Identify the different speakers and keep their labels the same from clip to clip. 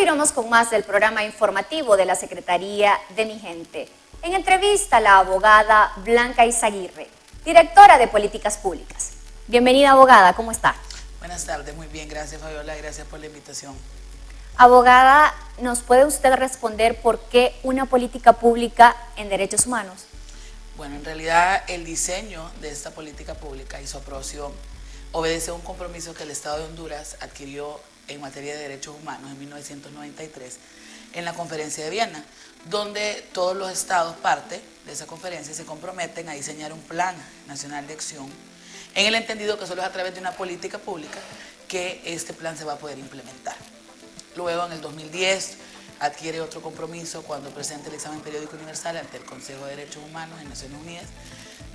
Speaker 1: continuamos con más del programa informativo de la Secretaría de Mi Gente. En entrevista a la abogada Blanca Izaguirre, directora de Políticas Públicas. Bienvenida, abogada, ¿cómo está?
Speaker 2: Buenas tardes, muy bien, gracias Fabiola, gracias por la invitación.
Speaker 1: Abogada, ¿nos puede usted responder por qué una política pública en derechos humanos?
Speaker 2: Bueno, en realidad el diseño de esta política pública y su aprobación obedece a un compromiso que el Estado de Honduras adquirió en materia de derechos humanos en 1993 en la Conferencia de Viena, donde todos los estados parte de esa conferencia se comprometen a diseñar un plan nacional de acción en el entendido que solo es a través de una política pública que este plan se va a poder implementar. Luego, en el 2010, adquiere otro compromiso cuando presenta el examen periódico universal ante el Consejo de Derechos Humanos en Naciones Unidas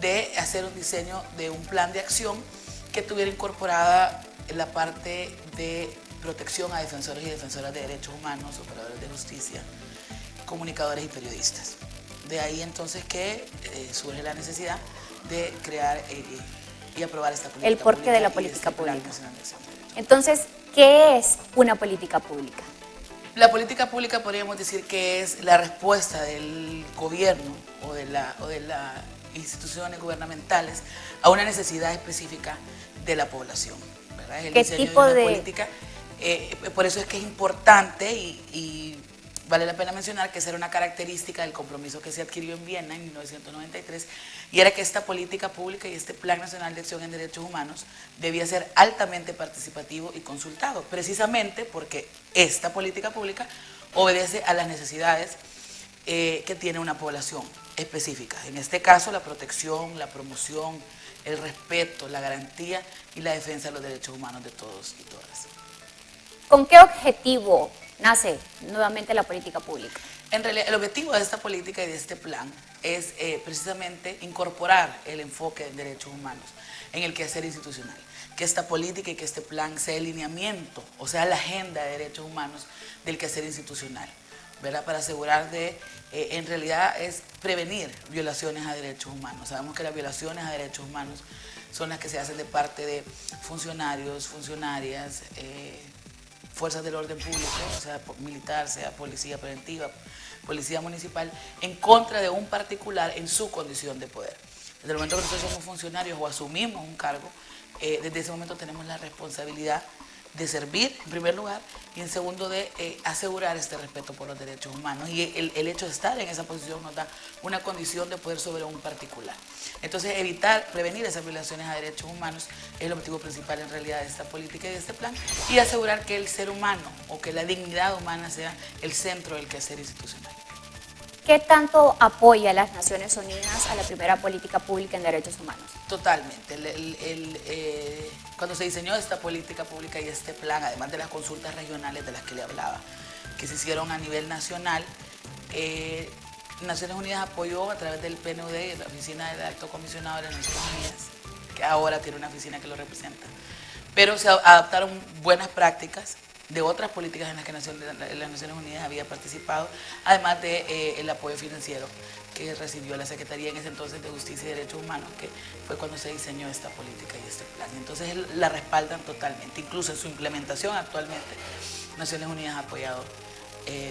Speaker 2: de hacer un diseño de un plan de acción que tuviera incorporada la parte de protección a defensores y defensoras de derechos humanos, operadores de justicia, comunicadores y periodistas. De ahí entonces que surge la necesidad de crear y aprobar esta política.
Speaker 1: El porqué
Speaker 2: pública
Speaker 1: de la política pública.
Speaker 2: De
Speaker 1: Entonces, ¿qué es una política pública?
Speaker 2: La política pública podríamos decir que es la respuesta del gobierno o de las instituciones gubernamentales a una necesidad específica de la población, ¿verdad? Es el
Speaker 1: ¿Qué
Speaker 2: diseño
Speaker 1: tipo
Speaker 2: de una
Speaker 1: de
Speaker 2: política. Por eso es que es importante y vale la pena mencionar que esa era una característica del compromiso que se adquirió en Viena en 1993, y era que esta política pública y este Plan Nacional de Acción en Derechos Humanos debía ser altamente participativo y consultado, precisamente porque esta política pública obedece a las necesidades que tiene una población específica. En este caso, la protección, la promoción, el respeto, la garantía y la defensa de los derechos humanos de todos y todas.
Speaker 1: ¿Con qué objetivo nace nuevamente la política pública?
Speaker 2: En realidad, el objetivo de esta política y de este plan es precisamente incorporar el enfoque de derechos humanos en el quehacer institucional. Que esta política y que este plan sea el lineamiento, o sea, la agenda de derechos humanos del quehacer institucional, ¿verdad? Para asegurar en realidad es prevenir violaciones a derechos humanos. Sabemos que las violaciones a derechos humanos son las que se hacen de parte de funcionarios, funcionarias, fuerzas del orden público, sea militar, sea policía preventiva, policía municipal, en contra de un particular en su condición de poder. Desde el momento que nosotros somos funcionarios o asumimos un cargo, desde ese momento tenemos la responsabilidad de servir, en primer lugar, y en segundo, de asegurar este respeto por los derechos humanos. Y el hecho de estar en esa posición nos da una condición de poder sobre un particular. Entonces, prevenir esas violaciones a derechos humanos es el objetivo principal en realidad de esta política y de este plan, y asegurar que el ser humano o que la dignidad humana sea el centro del quehacer institucional.
Speaker 1: ¿Qué tanto apoya las Naciones Unidas a la primera política pública en derechos humanos?
Speaker 2: Totalmente. Cuando se diseñó esta política pública y este plan, además de las consultas regionales de las que le hablaba, que se hicieron a nivel nacional, Naciones Unidas apoyó a través del PNUD y la Oficina del Alto Comisionado de las Naciones Unidas, que ahora tiene una oficina que lo representa. Pero se adaptaron buenas prácticas de otras políticas en las que las Naciones Unidas había participado, además del apoyo financiero que recibió la Secretaría en ese entonces de Justicia y Derechos Humanos, que fue cuando se diseñó esta política y este plan. Entonces la respaldan totalmente, incluso en su implementación actualmente, Naciones Unidas ha apoyado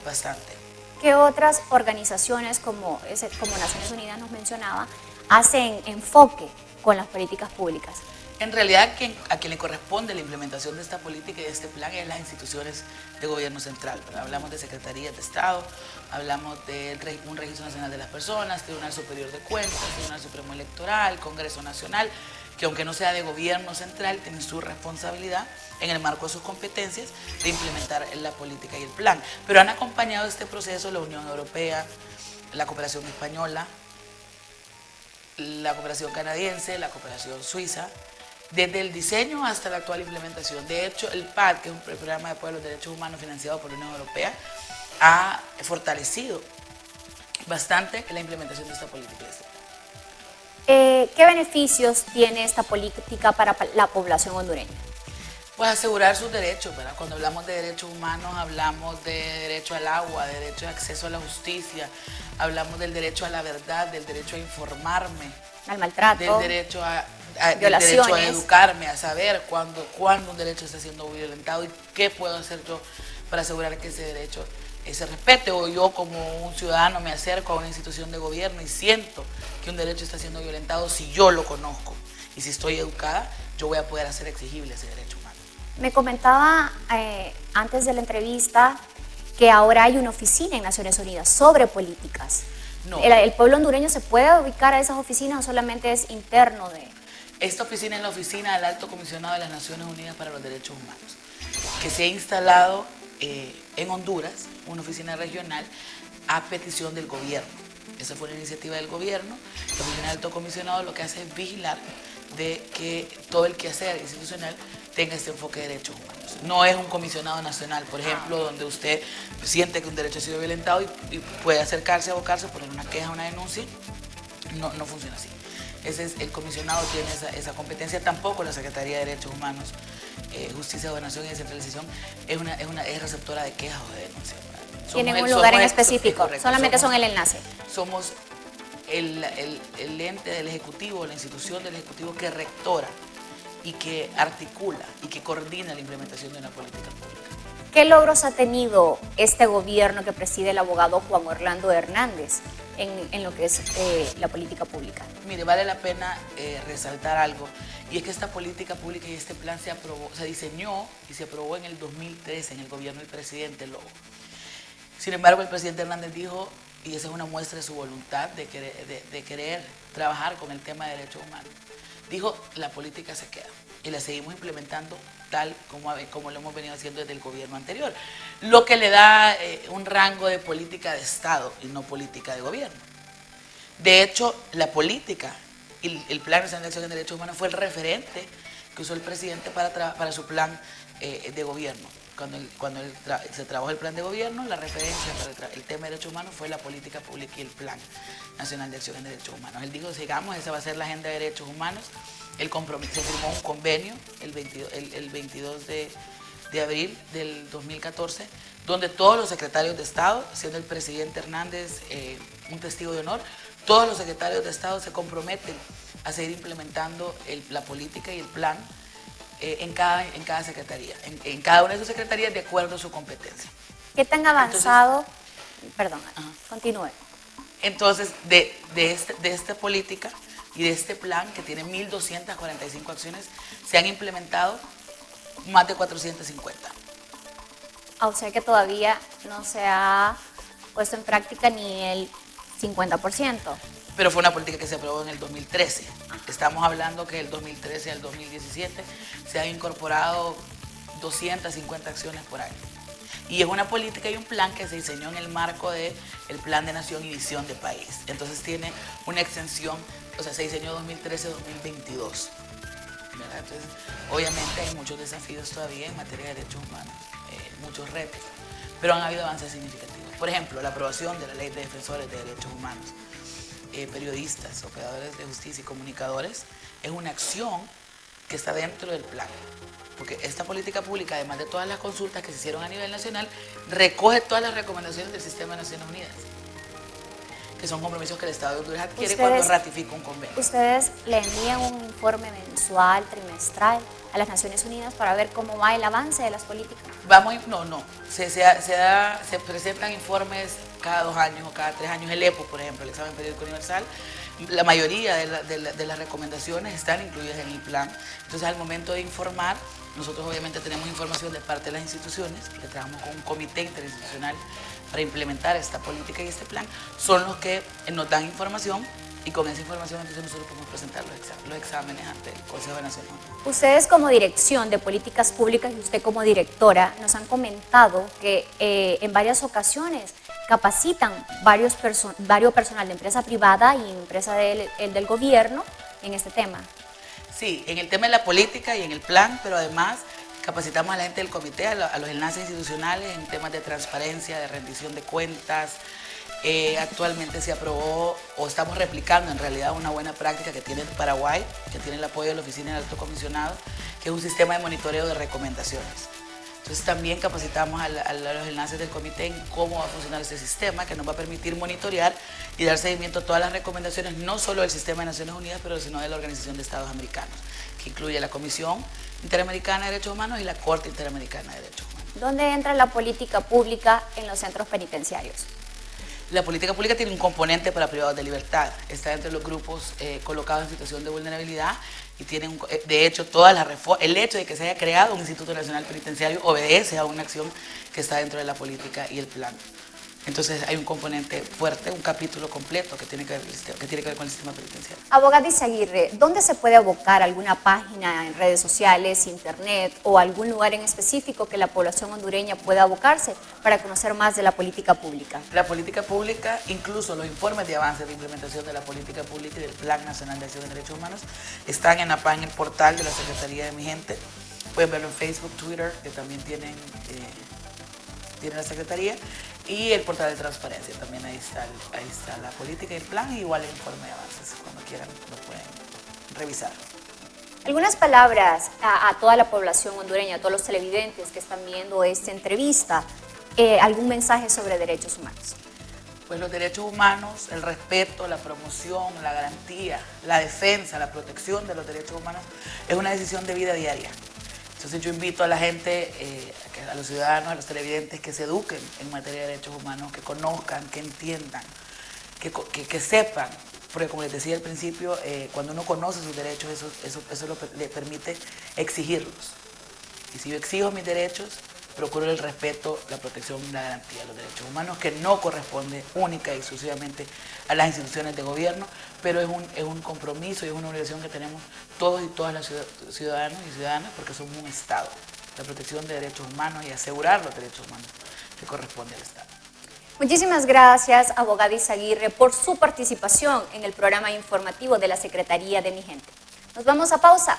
Speaker 2: bastante.
Speaker 1: ¿Qué otras organizaciones como Naciones Unidas nos mencionaba hacen enfoque con las políticas públicas?
Speaker 2: En realidad, a quien le corresponde la implementación de esta política y de este plan es las instituciones de gobierno central, ¿verdad? Hablamos de Secretarías de Estado, hablamos de un Registro Nacional de las Personas, Tribunal Superior de Cuentas, Tribunal Supremo Electoral, Congreso Nacional, que aunque no sea de gobierno central, tienen su responsabilidad en el marco de sus competencias de implementar la política y el plan. Pero han acompañado este proceso la Unión Europea, la cooperación española, la cooperación canadiense, la cooperación suiza, desde el diseño hasta la actual implementación. De hecho, el PAD, que es un programa de apoyo a los derechos humanos financiado por la Unión Europea, ha fortalecido bastante la implementación de esta política.
Speaker 1: ¿Qué beneficios tiene esta política para la población hondureña?
Speaker 2: Pues asegurar sus derechos, ¿verdad? Cuando hablamos de derechos humanos, hablamos de derecho al agua, de derecho de acceso a la justicia, hablamos del derecho a la verdad, del derecho a informarme,
Speaker 1: al maltrato,
Speaker 2: del derecho a
Speaker 1: violaciones,
Speaker 2: derecho a educarme, a saber cuándo un derecho está siendo violentado y qué puedo hacer yo para asegurar que ese derecho se respete, o yo como un ciudadano me acerco a una institución de gobierno y siento que un derecho está siendo violentado, si yo lo conozco y si estoy educada, yo voy a poder hacer exigible ese derecho humano.
Speaker 1: Me comentaba antes de la entrevista que ahora hay una oficina en Naciones Unidas sobre políticas.
Speaker 2: No.
Speaker 1: ¿El pueblo hondureño se puede ubicar a esas oficinas o solamente es interno de...?
Speaker 2: Esta oficina es la oficina del Alto Comisionado de las Naciones Unidas para los Derechos Humanos, que se ha instalado en Honduras, una oficina regional, a petición del gobierno. Esa fue una iniciativa del gobierno. La oficina del Alto Comisionado lo que hace es vigilar de que todo el quehacer institucional tenga este enfoque de derechos humanos. No es un comisionado nacional, por ejemplo, donde usted siente que un derecho ha sido violentado y puede acercarse, abocarse, poner una queja, una denuncia. No, no funciona así. Ese es, el comisionado tiene esa competencia, tampoco la Secretaría de Derechos Humanos, Justicia, Gobernación y Descentralización es receptora de quejas o de denuncias.
Speaker 1: Tienen un lugar en específico, correcto, solamente son el enlace.
Speaker 2: Somos el ente del Ejecutivo, la institución del Ejecutivo que rectora y que articula y que coordina la implementación de una política pública.
Speaker 1: ¿Qué logros ha tenido este gobierno que preside el abogado Juan Orlando Hernández en lo que es la política pública?
Speaker 2: Mire, vale la pena resaltar algo, y es que esta política pública y este plan se diseñó y se aprobó en el 2013 en el gobierno del presidente Lobo. Sin embargo, el presidente Hernández dijo, y esa es una muestra de su voluntad de querer trabajar con el tema de derechos humanos, dijo, la política se queda y la seguimos implementando tal como lo hemos venido haciendo desde el gobierno anterior, lo que le da un rango de política de Estado y no política de gobierno. De hecho, la política y el Plan Nacional de Acción en Derechos Humanos fue el referente que usó el presidente para su plan de gobierno. Cuando se trabajó el plan de gobierno, la referencia para el tema de derechos humanos fue la política pública y el Plan Nacional de Acción en Derechos Humanos. Él dijo, sigamos, esa va a ser la agenda de derechos humanos. El compromiso, se firmó un convenio el 22 de abril del 2014, donde todos los secretarios de Estado, siendo el presidente Hernández un testigo de honor, todos los secretarios de Estado se comprometen a seguir implementando la política y el plan en cada secretaría, en cada una de sus secretarías de acuerdo a su competencia.
Speaker 1: ¿Qué tan avanzado? Perdón, continúe.
Speaker 2: Entonces, de esta política y de este plan, que tiene 1.245 acciones, se han implementado más de 450.
Speaker 1: O sea que todavía no se ha puesto en práctica ni el 50%.
Speaker 2: Pero fue una política que se aprobó en el 2013. Estamos hablando que del 2013 al 2017 se han incorporado 250 acciones por año. Y es una política y un plan que se diseñó en el marco del Plan de Nación y Visión de País. Entonces tiene una extensión, o sea, se diseñó 2013-2022. Entonces, obviamente hay muchos desafíos todavía en materia de derechos humanos, muchos retos, pero han habido avances significativos. Por ejemplo, la aprobación de la Ley de Defensores de Derechos Humanos. Periodistas, operadores de justicia y comunicadores, es una acción que está dentro del plan. Porque esta política pública, además de todas las consultas que se hicieron a nivel nacional, recoge todas las recomendaciones del Sistema de Naciones Unidas, que son compromisos que el Estado de Honduras adquiere cuando ratifica un convenio.
Speaker 1: ¿Ustedes le envían un informe mensual, trimestral a las Naciones Unidas para ver cómo va el avance de las políticas? Se presentan informes cada 2 años o cada 3 años. El EPO, por ejemplo, el Examen Periódico Universal, la mayoría de las recomendaciones están incluidas en el plan. Entonces, al momento de informar, nosotros obviamente tenemos información de parte de las instituciones, que trabajamos con un comité interinstitucional para implementar esta política y este plan, son los que nos dan información, y con esa información entonces nosotros podemos presentar los exámenes ante el Consejo de Naciones Unidas. Ustedes como dirección de políticas públicas y usted como directora nos han comentado que en varias ocasiones capacitan varios personal de empresa privada y empresa del gobierno en este tema.
Speaker 2: Sí, en el tema de la política y en el plan, pero además capacitamos a la gente del comité, a los enlaces institucionales en temas de transparencia, de rendición de cuentas. Actualmente se aprobó, o estamos replicando en realidad, una buena práctica que tiene Paraguay, que tiene el apoyo de la Oficina del Alto Comisionado, que es un sistema de monitoreo de recomendaciones. Entonces también capacitamos a los enlaces del comité en cómo va a funcionar este sistema, que nos va a permitir monitorear y dar seguimiento a todas las recomendaciones, no solo del Sistema de Naciones Unidas, pero sino de la Organización de Estados Americanos, que incluye la Comisión Interamericana de Derechos Humanos y la Corte Interamericana de Derechos Humanos.
Speaker 3: ¿Dónde entra la política pública en los centros penitenciarios?
Speaker 1: La política pública tiene un componente para privados de libertad, está entre los grupos colocados en situación de vulnerabilidad y tienen, de hecho, el hecho de que se haya creado un Instituto Nacional Penitenciario obedece a una acción que está dentro de la política y el plan. Entonces hay un componente fuerte, un capítulo completo que tiene que ver con el sistema penitenciario.
Speaker 3: Abogada Izaguirre, ¿dónde se puede abocar alguna página en redes sociales, internet o algún lugar en específico que la población hondureña pueda abocarse para conocer más de la política pública?
Speaker 1: La política pública, incluso los informes de avance de implementación de la política pública y del Plan Nacional de Acción de Derechos Humanos están en el portal de la Secretaría de Mi Gente. Pueden verlo en Facebook, Twitter, que también tiene la Secretaría, y el portal de transparencia, también ahí está la política y el plan, y igual el informe de avances, cuando quieran lo pueden revisar.
Speaker 3: Algunas palabras a toda la población hondureña, a todos los televidentes que están viendo esta entrevista, algún mensaje sobre derechos humanos.
Speaker 1: Pues los derechos humanos, el respeto, la promoción, la garantía, la defensa, la protección de los derechos humanos es una decisión de vida diaria. Entonces yo invito a la gente, a los ciudadanos, a los televidentes que se eduquen en materia de derechos humanos, que conozcan, que entiendan, que sepan, porque como les decía al principio, cuando uno conoce sus derechos, eso le permite exigirlos. Y si yo exijo mis derechos, procuro el respeto, la protección y la garantía de los derechos humanos, que no corresponde única y exclusivamente a las instituciones de gobierno, pero es un compromiso y es una obligación que tenemos todos y todas las ciudadanos y ciudadanas, porque somos un Estado. La protección de derechos humanos y asegurar los derechos humanos que corresponde al Estado.
Speaker 3: Muchísimas gracias, abogada Izaguirre, por su participación en el programa informativo de la Secretaría de Mi Gente. Nos vamos a pausa.